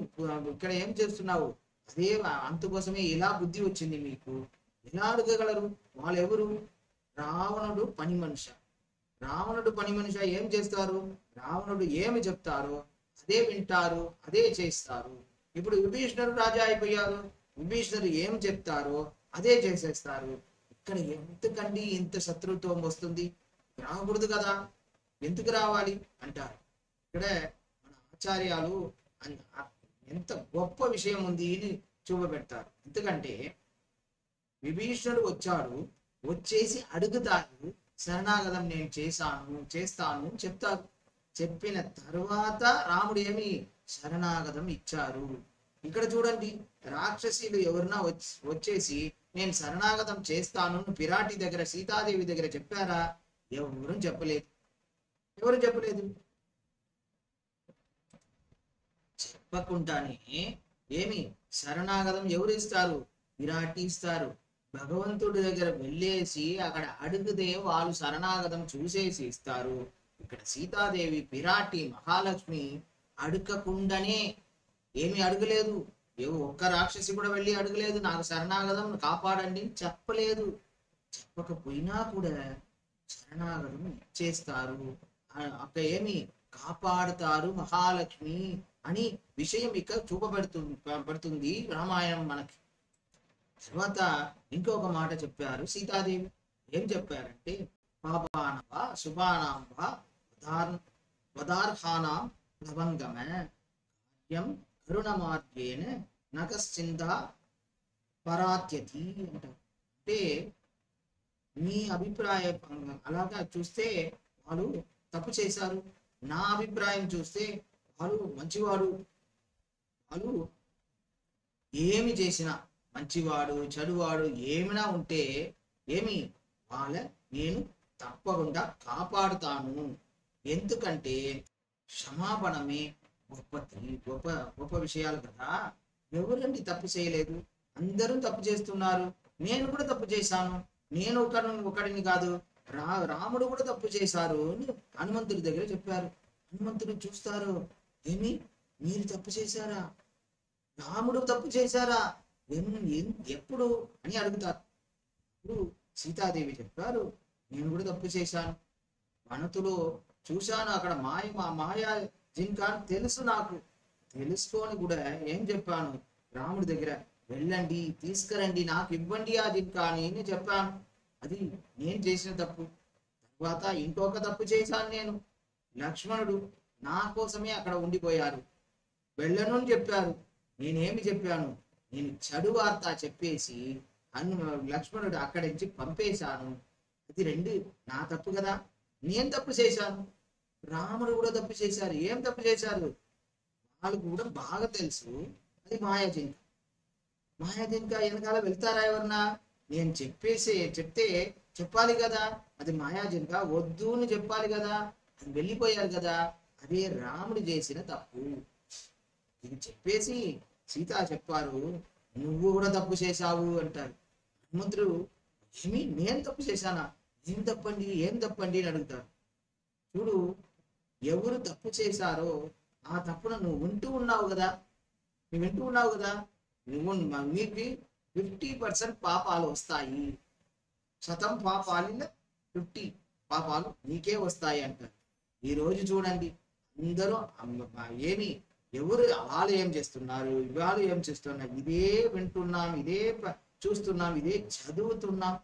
Speaker 1: ఇక్కడ ఏం చేస్తున్నావు, అదే అందుకోసమే ఇలా బుద్ధి వచ్చింది మీకు, ఎలా అడగగలరు, వాళ్ళు ఎవరు, రావణుడు పని మనిషి. రావణుడు పని మనిషి ఏం చేస్తారు, రావణుడు ఏమి చెప్తారో అదే వింటారు, అదే చేస్తారు. ఇప్పుడు విభీషణుడు రాజా అయిపోయారు, విభీషణుడు ఏం చెప్తారో అదే చేసేస్తారు. ఇక్కడ ఎందుకండి ఇంత శత్రుత్వం వస్తుంది, రాకూడదు కదా, ఎందుకు రావాలి అంటారు. ఇక్కడ మన ఆచార్యాలు ఎంత గొప్ప విషయం ఉంది అని చూపబెడతారు. ఎందుకంటే విభీషణుడు వచ్చాడు, వచ్చేసి అడుగుతారు, శరణాగతం నేను చేస్తాను చెప్తారు. చెప్పిన తర్వాత రాముడు ఏమి శరణాగతం ఇచ్చారు. ఇక్కడ చూడండి, రాక్షసులు ఎవరన్నా వచ్చేసి నేను శరణాగతం చేస్తాను పిరాటి దగ్గర సీతాదేవి దగ్గర చెప్పారా? ఎవరు చెప్పలేదు. ఎవరు చెప్పలేదు. చెప్పకుండానే ఏమి శరణాగతం ఎవరు ఇస్తారు? విరాటి ఇస్తారు. భగవంతుడి దగ్గర వెళ్ళేసి అక్కడ అడిగితే వాళ్ళు శరణాగతం చూసేసి ఇస్తారు. ఇక్కడ సీతాదేవి పిరాటి మహాలక్ష్మి అడగకుండానే ఏమి అడగలేదు. ఒక్క రాక్షసి కూడా వెళ్ళి అడగలేదు నాకు శరణాగతం కాపాడండి చెప్పలేదు. చెప్పకపోయినా కూడా శరణాగతం ఇచ్చేస్తారు. అక్కడ ఏమి కాపాడుతారు మహాలక్ష్మి అని విషయం ఇక్కడ పడుతుంది రామాయణం మనకి. తర్వాత ఇంకొక మాట చెప్పారు సీతాదేవి. ఏం చెప్పారంటే పాపానవ శుభానాంబ వదార్హానాం లవంగమ కార్యం కరుణమార్గేణ నకశ్చింద పరాత్యతి అంటారు. అంటే మీ అభిప్రాయం అలాగా చూస్తే వాళ్ళు తప్పు చేశారు, నా అభిప్రాయం చూస్తే వాళ్ళు మంచివాడు. వాళ్ళు ఏమి చేసినా మంచివాడు చెడువాడు ఏమైనా ఉంటే ఏమి వాళ్ళ నేను తప్పకుండా కాపాడుతాను. ఎందుకంటే క్షమాపణమే గొప్ప గొప్ప విషయాలు కదా. ఎవరండి తప్పు చేయలేదు? అందరూ తప్పు చేస్తున్నారు. నేను కూడా తప్పు చేశాను. నేను ఒకడిని కాదు, రాముడు కూడా తప్పు చేశారు అని హనుమంతుడి దగ్గర చెప్పారు. హనుమంతుడు చూస్తారు, ఏమి మీరు తప్పు చేశారా? రాముడు తప్పు చేశారా? ఎప్పుడు అని అడుగుతారు. ఇప్పుడు సీతాదేవి చెప్పారు, నేను కూడా తప్పు చేశాను. వనతులో చూశాను, అక్కడ మాయా జింక తెలుసు నాకు. తెలుసుకొని కూడా ఏం చెప్పాను? రాముడి దగ్గర వెళ్ళండి తీసుకురండి నాకు ఇవ్వండి ఆ జింక అని నేను చెప్పాను. అది నేను చేసిన తప్పు. తర్వాత ఇంకొక తప్పు చేశాను నేను. లక్ష్మణుడు నా కోసమే అక్కడ ఉండిపోయారు. వెళ్ళను అని చెప్పారు. నేనేమి చెప్పాను? నేను చెడు వార్త చెప్పేసి లక్ష్మణుడు అక్కడి నుంచి పంపేశాను. అది రెండు నా తప్పు కదా. నేను తప్పు చేశాను, రాముడు కూడా తప్పు చేశారు. ఏం తప్పు చేశారు? వాళ్ళకు కూడా బాగా తెలుసు అది మాయాజింక. మాయాజింక వెనకాల వెళ్తారా ఎవరన్నా? నేను చెప్తే చెప్పాలి కదా అది మాయాజింక, వద్దు అని చెప్పాలి కదా. అది వెళ్ళిపోయారు కదా. అదే రాముడు చేసిన తప్పు. ఇది చెప్పేసి సీత చెప్పారు, నువ్వు కూడా తప్పు చేశావు అంటారు. హనుమంతుడు ఏమి నేను తప్పు చేశానా? ఏం తప్పండి అని అడుగుతారు. చూడు, ఎవరు తప్పు చేశారో ఆ తప్పును నువ్వు వింటూ ఉన్నావు కదా. నువ్వు మీకు 50% పాపాలు వస్తాయి. 100 పాపాలు 50 పాపాలు నీకే వస్తాయి అంటారు. ఈ రోజు చూడండి, అందరూ ఏమి ఎవరు వాళ్ళు ఏం చేస్తున్నారు, ఇవాళ ఏం చేస్తున్నారు, ఇదే వింటున్నాం, ఇదే చూస్తున్నాం, ఇదే చదువుతున్నాం.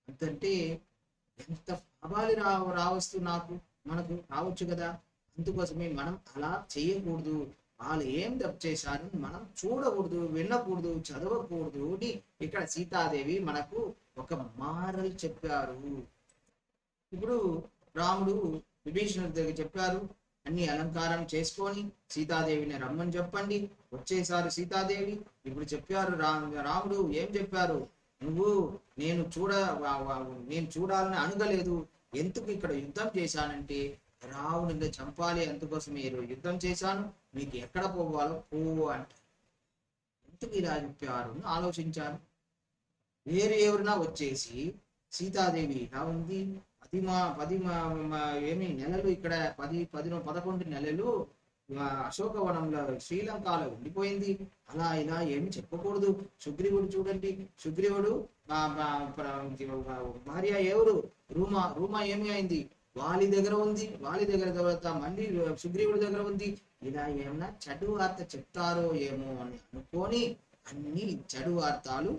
Speaker 1: అంతంటే ఎంత పాపాలు రావచ్చు మనకు రావచ్చు కదా. అందుకోసమే మనం అలా చేయకూడదు. వాళ్ళు ఏం తప్పు చేశారు మనం చూడకూడదు, వినకూడదు, చదవకూడదు అని ఇక్కడ సీతాదేవి మనకు ఒక మారల్ చెప్పారు. ఇప్పుడు రాముడు విభీషణుడి దగ్గర చెప్పారు, అన్ని అలంకారం చేసుకొని సీతాదేవిని రమ్మని చెప్పండి. వచ్చేసారు సీతాదేవి. ఇప్పుడు చెప్పారు రాముడు ఏం చెప్పారు? నేను చూడాలని అనగలేదు. ఎందుకు ఇక్కడ యుద్ధం చేశానంటే రావణుని చంపాలి, అందుకోసం మీరు యుద్ధం చేశాను. మీకు ఎక్కడ పోవాలో పోవు అంట. ఎందుకు ఇలా చెప్పారు ఆలోచించారు. ఎవరైనా వచ్చేసి సీతాదేవి ఇలా ఉంది, 10 ఏమి నెలలు ఇక్కడ 11 నెలలు అశోకవనంలో శ్రీలంకలో ఉండిపోయింది. అలా ఇలా ఏమి చెప్పకూడదు. సుగ్రీవుడు చూడండి, సుగ్రీవుడు భార్య ఎవరు? రూమా ఏమి అయింది? వాలి దగ్గర ఉంది. వాలి దగ్గర తర్వాత మళ్ళీ సుగ్రీవుడి దగ్గర ఉంది. ఇలా ఏమన్నా చెడు వార్త చెప్తారో ఏమో అని అనుకొని అన్ని చెడు వార్తలు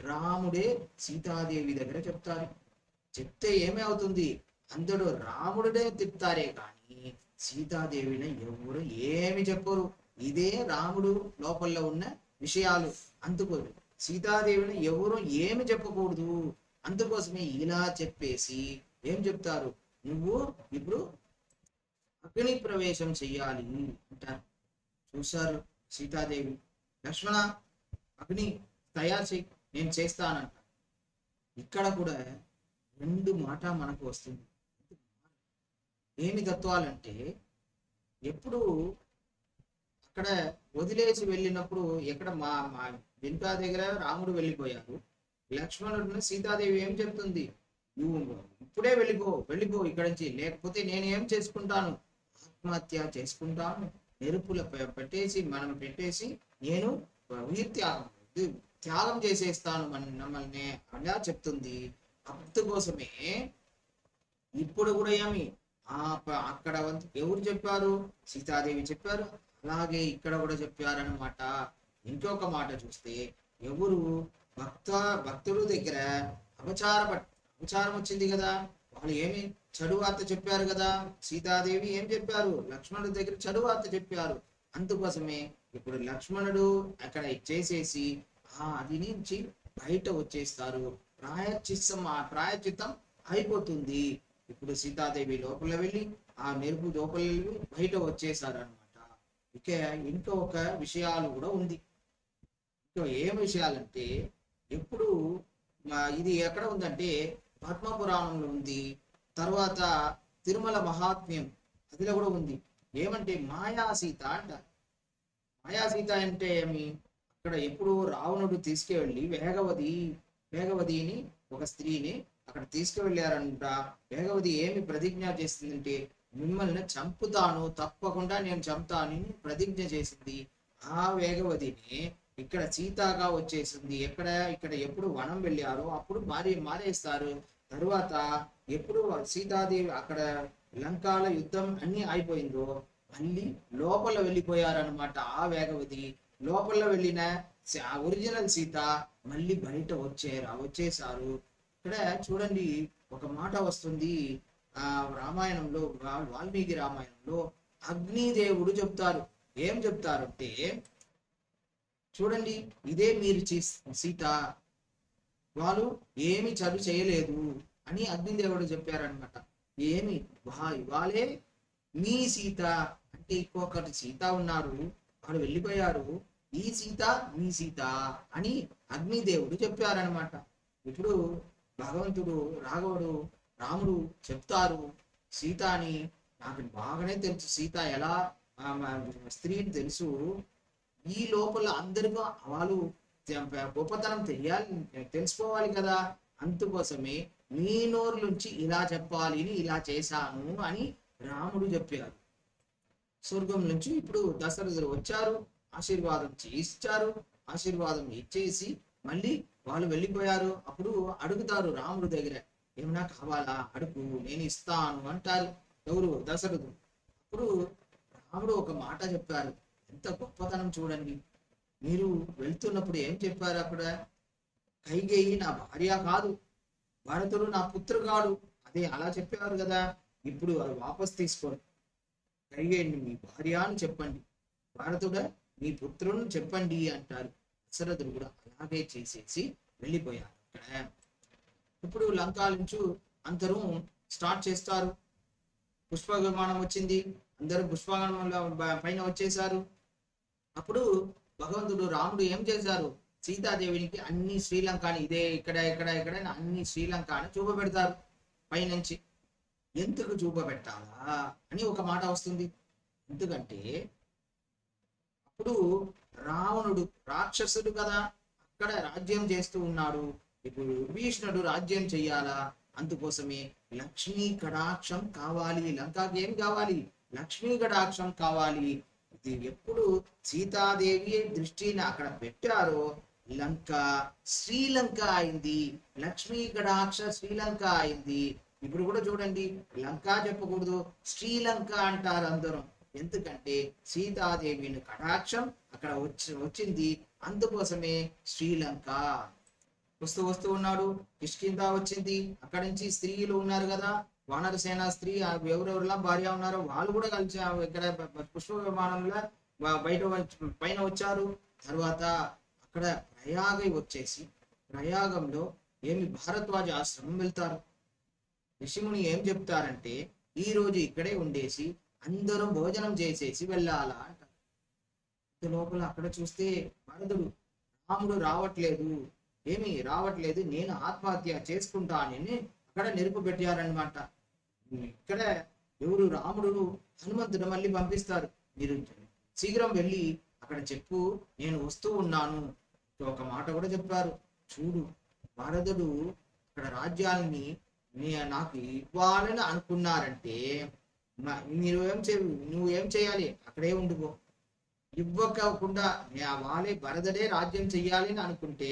Speaker 1: రాముడే సీతాదేవి దగ్గర చెప్తారు. చెప్తే ఏమవుతుంది? అందరూ రాముడినే తిప్పుతారే కానీ సీతాదేవిని ఎవరు ఏమి చెప్పరు. ఇదే రాముడు లోపల ఉన్న విషయాలు. అందుకో సీతాదేవిని ఎవరు ఏమి చెప్పకూడదు. అందుకోసమే ఇలా చెప్పేసి ఏం చెప్తారు? నువ్వు ఇప్పుడు అగ్ని ప్రవేశం చెయ్యాలి అంటారు. చూశారు సీతాదేవి లక్ష్మణ అగ్ని తయారు చేయి, నేను చేస్తానంట. ఇక్కడ కూడా రెండు మాట మనకు వస్తుంది. ఏమి తత్వాలంటే, ఎప్పుడు అక్కడ వదిలేసి వెళ్ళినప్పుడు ఎక్కడ మా వెనుక దగ్గర రాముడు వెళ్ళిపోయారు, లక్ష్మణుడిని సీతాదేవి ఏం చెప్తుంది, నువ్వు ఇప్పుడే వెళ్ళిపో ఇక్కడి నుంచి, లేకపోతే నేను ఏం చేసుకుంటాను, ఆత్మహత్య చేసుకుంటాను, నెరుపుల పెట్టేసి నేను త్యాగం చేసేస్తాను మమ్మల్ని అలా చెప్తుంది. అందుకోసమే ఇప్పుడు కూడా ఏమి అక్కడ ఎవరు చెప్పారు, సీతాదేవి చెప్పారు, అలాగే ఇక్కడ కూడా చెప్పారనమాట. ఇంకొక మాట చూస్తే, ఎవరు భక్తుడు దగ్గర అపచారం వచ్చింది కదా, వాళ్ళు ఏమి చెడు వార్త చెప్పారు కదా, సీతాదేవి ఏం చెప్పారు, లక్ష్మణుడి దగ్గర చెడు వార్త చెప్పారు. అందుకోసమే ఇప్పుడు లక్ష్మణుడు అక్కడ చేసేసి అది నుంచి బయట వచ్చేస్తారు, ప్రాయశ్చిత్తం అయిపోతుంది. ఇప్పుడు సీతాదేవి లోపల వెళ్ళి ఆ మెరుపు లోపల వెళ్ళి బయట వచ్చేసారు అనమాట. ఇక ఇంకొక విషయాలు కూడా ఉంది. ఇంకా ఏం విషయాలంటే, ఎప్పుడు ఇది ఎక్కడ ఉందంటే పద్మపురాణంలో ఉంది, తర్వాత తిరుమల మహాత్మ్యం అదిలో కూడా ఉంది. ఏమంటే మాయాసీత అంట. మాయాసీత అంటే ఏమి, అక్కడ ఎప్పుడు రావణుడు తీసుకువెళ్ళి వేగవతిని ఒక స్త్రీని అక్కడ తీసుకువెళ్ళారంట. వేగవతి ఏమి ప్రతిజ్ఞ చేసిందంటే, మిమ్మల్ని చంపుతాను, తప్పకుండా నేను చంపుతాను ప్రతిజ్ఞ చేసింది. ఆ వేగవతిని ఇక్కడ సీతగా వచ్చేసింది. ఇక్కడ ఎప్పుడు వనం వెళ్ళారో అప్పుడు మారేస్తారు. తరువాత ఎప్పుడు సీతాదేవి అక్కడ లంకాల యుద్ధం అన్ని అయిపోయిందో మళ్ళీ లోపల వెళ్ళిపోయారనమాట. ఆ వేగవతి లోపల వెళ్ళిన ఒరిజినల్ సీత మళ్ళీ బయట వచ్చేసారు. ఇక్కడ చూడండి ఒక మాట వస్తుంది రామాయణంలో, వాల్మీకి రామాయణంలో అగ్నిదేవుడు చెప్తారు. ఏం చెప్తారంటే, చూడండి ఇదే మీరు సీత, వాళ్ళు ఏమి చదువు చేయలేదు అని అగ్నిదేవుడు చెప్పారనమాట. ఏమి వాళ్ళే మీ సీత అంటే, ఇంకొకటి సీత ఉన్నారు, వాళ్ళు వెళ్ళిపోయారు, ఈ సీత మీ సీత అని అగ్నిదేవుడు చెప్పారనమాట. ఇప్పుడు భగవంతుడు రాముడు చెప్తారు సీత అని, నాకు బాగానే తెలుసు సీత ఎలా స్త్రీని తెలుసు, ఈ లోపల అందరికీ వాళ్ళు గొప్పతనం తెలుసుకోవాలి కదా, అందుకోసమే మీ నోరు నుంచి ఇలా చెప్పాలి ఇలా చేశాను అని రాముడు చెప్పారు. స్వర్గం నుంచి ఇప్పుడు దశరథుడు వచ్చారు, ఆశీర్వాదం ఇచ్చారు, ఆశీర్వాదం ఇచ్చేసి మళ్ళీ వాళ్ళు వెళ్ళిపోయారు. అప్పుడు అడుగుతారు రాముడు దగ్గర, ఏమన్నా కావాలా అడుగు నేను ఇస్తాను అంటారు ఎవరు, దశరథుడు. అప్పుడు రాముడు ఒక మాట చెప్పారు, ఎంత గొప్పతనం చూడండి. మీరు వెళ్తున్నప్పుడు ఏం చెప్పారు అక్కడ, కైకేయి నా భార్య కాదు, భరతుడు నా పుత్రుగాడు, అదే అలా చెప్పారు కదా. ఇప్పుడు అది వాపస్ తీసుకోండి, కైకేయిని మీ భార్య అని చెప్పండి, భరతుడ మీ పుత్రుని చెప్పండి అంటారు. దశరథుడు కూడా అలాగే చేసేసి వెళ్ళిపోయారు. అక్కడ ఇప్పుడు లంకా నుంచి అందరూ స్టార్ట్ చేస్తారు. పుష్ప విమానం వచ్చింది, అందరూ పుష్పవిమానంలో పైన వచ్చేసారు. అప్పుడు భగవంతుడు రాముడు ఏం చేశారు, సీతాదేవినికి అన్ని శ్రీలంకని ఇదే ఇక్కడ అన్ని శ్రీలంకని చూపబెడతారు పైనుంచి. ఎందుకు చూపబెట్టాలా అని ఒక మాట వస్తుంది. ఎందుకంటే అప్పుడు రావణుడు రాక్షసుడు కదా, అక్కడ రాజ్యం చేస్తూ ఉన్నాడు. ఇప్పుడు విభీషణుడు రాజ్యం చెయ్యాలా, అందుకోసమే లక్ష్మీ కటాక్షం కావాలి, లంకాకి ఏం కావాలి, లక్ష్మీ కటాక్షం కావాలి. ఇది ఎప్పుడు సీతాదేవి దృష్టిని అక్కడ పెట్టారో లంక శ్రీలంక అయింది, లక్ష్మీ కటాక్ష శ్రీలంక అయింది. ఇప్పుడు కూడా చూడండి, లంక చెప్పకూడదు శ్రీలంక అంటారు అందరూ, ఎందుకంటే సీతాదేవిని కటాక్షం అక్కడ వచ్చింది, అందుకోసమే శ్రీలంక. వస్తూ ఉన్నాడు, కిష్కింద వచ్చింది, అక్కడి నుంచి స్త్రీలు ఉన్నారు కదా, వానరసేన స్త్రీ ఎవరెవరిలా భార్య ఉన్నారో వాళ్ళు కూడా కలిసి ఇక్కడ పుష్ప విమానంలో పైన వచ్చారు. తర్వాత అక్కడ ప్రయాగ వచ్చేసి ప్రయాగంలో ఏమి భారద్వాజ ఆశ్రమం వెళ్తారు. ఋషిముని ఏం చెప్తారంటే, ఈ రోజు ఇక్కడే ఉండేసి అందరూ భోజనం చేసేసి వెళ్ళాలా అంటారు. లోపల అక్కడ చూస్తే భరతుడు, రాముడు రావట్లేదు, ఏమి రావట్లేదు, నేను ఆత్మహత్య చేసుకుంటానని అక్కడ నెరుపు పెట్టారనమాట. ఇక్కడ ఎవరు, రాముడు హనుమంతుడు మళ్ళీ పంపిస్తారు, మీరు శీఘ్రం వెళ్ళి అక్కడ చెప్పు నేను వస్తూ ఉన్నాను. ఒక మాట కూడా చెప్పారు, చూడు భరతుడు అక్కడ రాజ్యాలని నాకు ఇవ్వాలని అనుకున్నారంటే మీరు నువ్వేం చేయాలి, అక్కడే ఉండిపో. ఇవ్వకుండా వాళ్ళే భరతుడే రాజ్యం చెయ్యాలి అని అనుకుంటే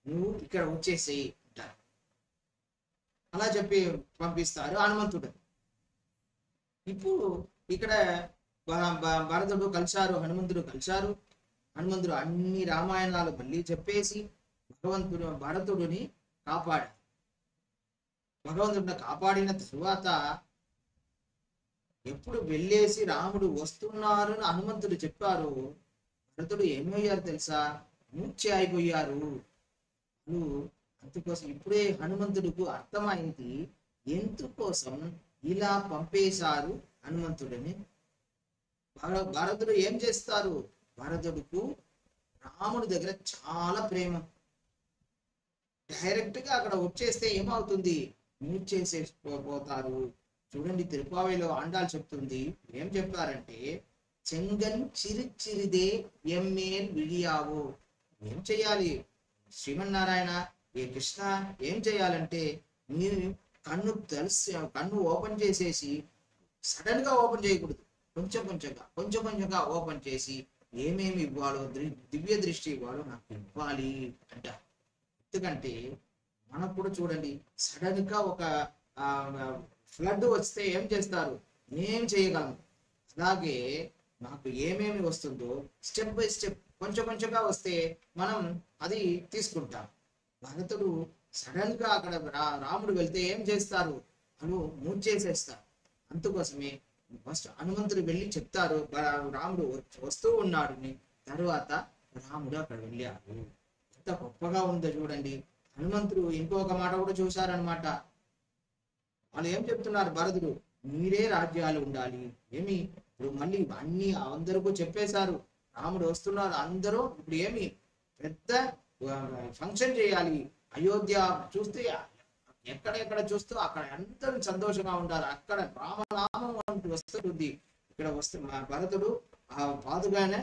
Speaker 1: నువ్వు ఇక్కడ వచ్చేసేయి అంటారు. అలా చెప్పి పంపిస్తారు హనుమంతుడు. ఇప్పుడు ఇక్కడ భరతుడు కలిశారు, హనుమంతుడు కలిశారు. హనుమంతుడు అన్ని రామాయణాలు మళ్ళీ చెప్పేసి భరతుడిని కాపాడారు. భగవంతుడిని కాపాడిన తరువాత ఎప్పుడు వెళ్ళేసి రాముడు వస్తున్నారు అని హనుమంతుడు చెప్పారు, భరతుడు ఏమయ్యారు తెలుసా, మూర్ఛ అయిపోయారు. అందుకోసం ఇప్పుడే హనుమంతుడికి అర్థమైంది ఎందుకోసం ఇలా పంపేశారు హనుమంతుడిని. భరతుడు ఏం చేస్తారు, భరతుడుకు రాముడి దగ్గర చాలా ప్రేమ. డైరెక్ట్ గా అక్కడ వచ్చేస్తే ఏమవుతుంది, మూర్చేసే పోతారు. చూడండి తిరుపావైలో ఆండాలు చెప్తుంది, ఏం చెప్తారంటే చెంగన్ చిరిచిరిదే ఎమ్మేన్ విడియావో. ఏం చెయ్యాలి శ్రీమన్నారాయణ, ఏ కృష్ణ ఏం చేయాలంటే మీరు కన్ను ఓపెన్ చేసేసి సడన్ గా ఓపెన్ చేయకూడదు, కొంచెం కొంచెంగా ఓపెన్ చేసి ఏమేమి ఇవ్వాలో దివ్య దృష్టి ఇవ్వాలో నాకు ఇవ్వాలి అంట. ఎందుకంటే మనకు కూడా చూడండి సడన్ గా ఒక ఫ్లడ్ వస్తే ఏం చేస్తారు, ఏం చేయగలము. అలాగే నాకు ఏమేమి వస్తుందో స్టెప్ బై స్టెప్ కొంచెంగా వస్తే మనం అది తీసుకుంటాం. భరతుడు సడన్ గా అక్కడ రాముడు వెళ్తే ఏం చేస్తారు, అను మూర్చేసేస్తారు. అందుకోసమే ఫస్ట్ హనుమంతుడు వెళ్ళి చెప్తారు రాముడు వస్తూ ఉన్నాడు. తర్వాత రాముడు అక్కడ వెళ్ళారు. ఎంత గొప్పగా ఉందో చూడండి. హనుమంతుడు ఇంకొక మాట కూడా చూశారనమాట. వాళ్ళు ఏం చెప్తున్నారు, భరతుడు మీరే రాజ్యాలు ఉండాలి, ఏమి ఇప్పుడు మళ్ళీ అన్ని అందరికీ చెప్పేశారు, రాముడు వస్తున్నారు అందరూ ఇప్పుడు ఏమి పెద్ద ఫంక్షన్ చేయాలి. అయోధ్య చూస్తే ఎక్కడెక్కడ చూస్తూ అక్కడ అందరూ సంతోషంగా ఉంటారు, అక్కడ రామనామం అంటూ వస్తుంది. ఇక్కడ వస్తే భరతుడు ఆ పాదుగానే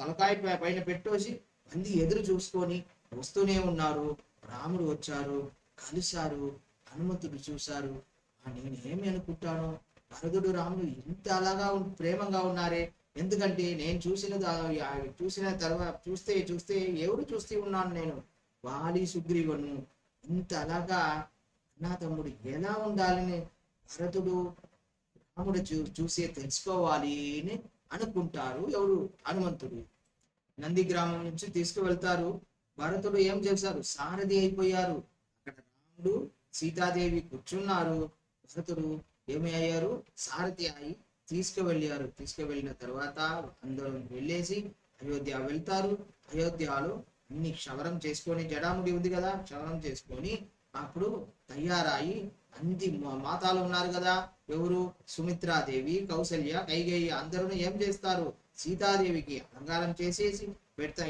Speaker 1: తలకాయ పైన పెట్టేసి మంది ఎదురు చూసుకొని వస్తూనే ఉన్నారు. రాముడు వచ్చారు, కలిశారు, హనుమంతుడు చూశారు. నేను ఏమి అనుకుంటాను, భరతుడు రాముడు ఇంత అలాగా ప్రేమంగా ఉన్నారే, ఎందుకంటే నేను చూసిన తర్వాత చూస్తే ఎవరు చూస్తూ ఉన్నాను, నేను వాలి సుగ్రీవును. ఇంత అలాగా నా తమ్ముడు ఎలా ఉండాలని భరతుడు రాముడు చూసే తెలుసుకోవాలి అని అనుకుంటారు ఎవరు, హనుమంతుడు. నంది గ్రామం నుంచి తీసుకువెళ్తారు. భరతుడు ఏం చేశారు, సారథి అయిపోయారు. అక్కడ రాముడు సీతాదేవి కూర్చున్నారు, భరతుడు ఏమి అయ్యారు, సారథి అయి తీసుకువెళ్ళిన తర్వాత అందరూ వెళ్ళేసి అయోధ్య వెళ్తారు. అయోధ్యలో అన్ని క్షవరం చేసుకొని, జడాముడి ఉంది కదా, క్షవరం చేసుకొని అప్పుడు తయారాయి అన్ని మాతాలు ఉన్నారు కదా, ఎవరు సుమిత్రాదేవి, కౌసల్య, కైకేయి అందరూ ఏం చేస్తారు, సీతాదేవికి అలంకారం చేసేసి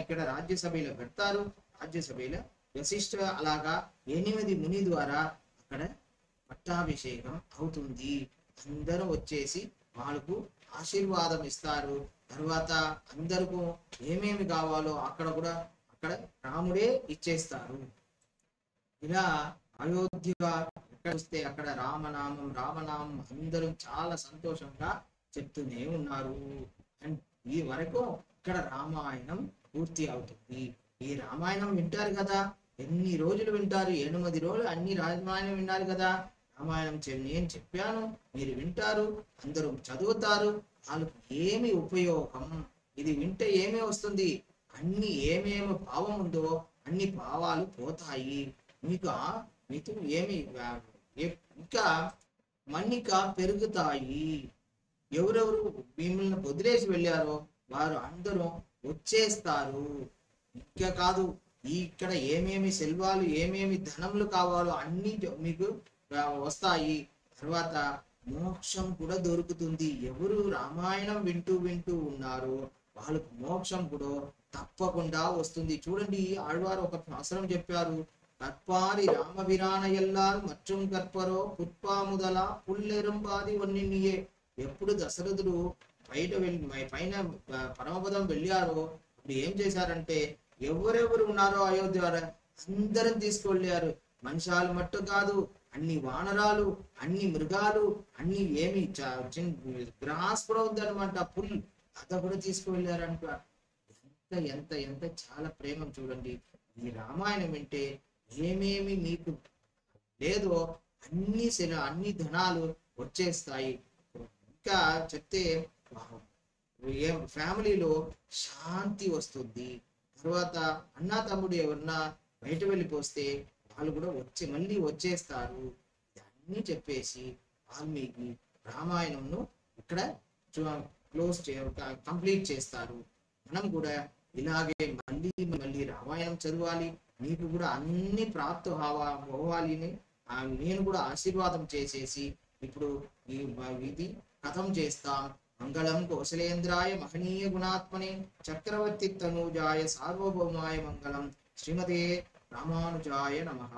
Speaker 1: ఇక్కడ రాజ్యసభలో పెడతారు. రాజ్యసభలో వశిష్ఠ అలాగా 8 ముని ద్వారా అక్కడ పట్టాభిషేకం అవుతుంది. అందరూ వచ్చేసి వాళ్ళకు ఆశీర్వాదం ఇస్తారు. తర్వాత అందరికీ ఏమేమి కావాలో అక్కడ రాముడే ఇచ్చేస్తారు. ఇలా అయోధ్య వస్తే అక్కడ రామనామం అందరూ చాలా సంతోషంగా చెప్తూనే ఉన్నారు. అండ్ ఈ వరకు ఇక్కడ రామాయణం పూర్తి అవుతుంది. ఈ రామాయణం వింటారు కదా, ఎన్ని రోజులు వింటారు, 8 రోజులు అన్ని రామాయణం విన్నారు కదా. రామాయణం నేను చెప్పాను, మీరు వింటారు, అందరూ చదువుతారు, వాళ్ళకి ఏమి ఉపయోగం, ఇది వింటే ఏమి వస్తుంది, అన్ని ఏమేమి భావం ఉందో అన్ని భావాలు పోతాయి, మీతో ఏమి ఇంకా మన్నిక పెరుగుతాయి. ఎవరెవరు మిమ్మల్ని వదిలేసి వెళ్ళారో వారు అందరూ వచ్చేస్తారు. ఇంకా కాదు, ఇక్కడ ఏమేమి సెల్వాలు ఏమేమి ధనములు కావాలో అన్ని మీకు వస్తాయి. తర్వాత మోక్షం కూడా దొరుకుతుంది. ఎవరు రామాయణం వింటూ ఉన్నారో వాళ్ళకు మోక్షం కూడా తప్పకుండా వస్తుంది. చూడండి, ఆళ్వారు ఒక అవసరం చెప్పారు. కற்பாரி రామபிరాన ఎల్లాల్ மற்றும் కற்பరో పుష్పాముదల పుల్లెరుంబాది వన్నియే. ఎప్పుడు దశరథుడు పైన పరమపదం వెళ్ళారో అప్పుడు ఏం చేశారంటే, ఎవరెవరు ఉన్నారో అయోధ్య అందరం తీసుకువెళ్ళారు. మనుషాలు మట్టు కాదు, అన్ని వానరాలు, అన్ని మృగాలు, అన్ని ఏమి గ్రాస్ కూడా ఉందన్నమాట, పుల్ అద కూడా తీసుకువెళ్ళారంట. ఎంత ఎంత ఎంత చాలా ప్రేమ చూడండి. ఈ రామాయణం అంటే ఏమేమి మీకు లేదో అన్ని ధనాలు వచ్చేస్తాయి. ఇంకా చెప్తే ఫ్యామిలీలో శాంతి వస్తుంది. తర్వాత అన్నా తమ్ముడు ఎవరన్నా బయట వెళ్ళిపోస్తే వాళ్ళు కూడా మళ్ళీ వచ్చేస్తారు. ఇవన్నీ చెప్పేసి వాల్మీకి రామాయణంను ఇక్కడ కంప్లీట్ చేస్తారు. మనం కూడా ఇలాగే మళ్ళీ మళ్ళీ రామాయణం చదవాలి. మీకు కూడా అన్ని అవ్వాలి నేను కూడా ఆశీర్వాదం చేసేసి ఇప్పుడు ఇది కథం చేస్తాం. మంగళం కౌశలేంద్రాయ మహనీయ గుణాత్మనే చక్రవర్తి తనూజాయ సార్వభౌమాయ మంగళం. శ్రీమతే రామానుజాయ నమః.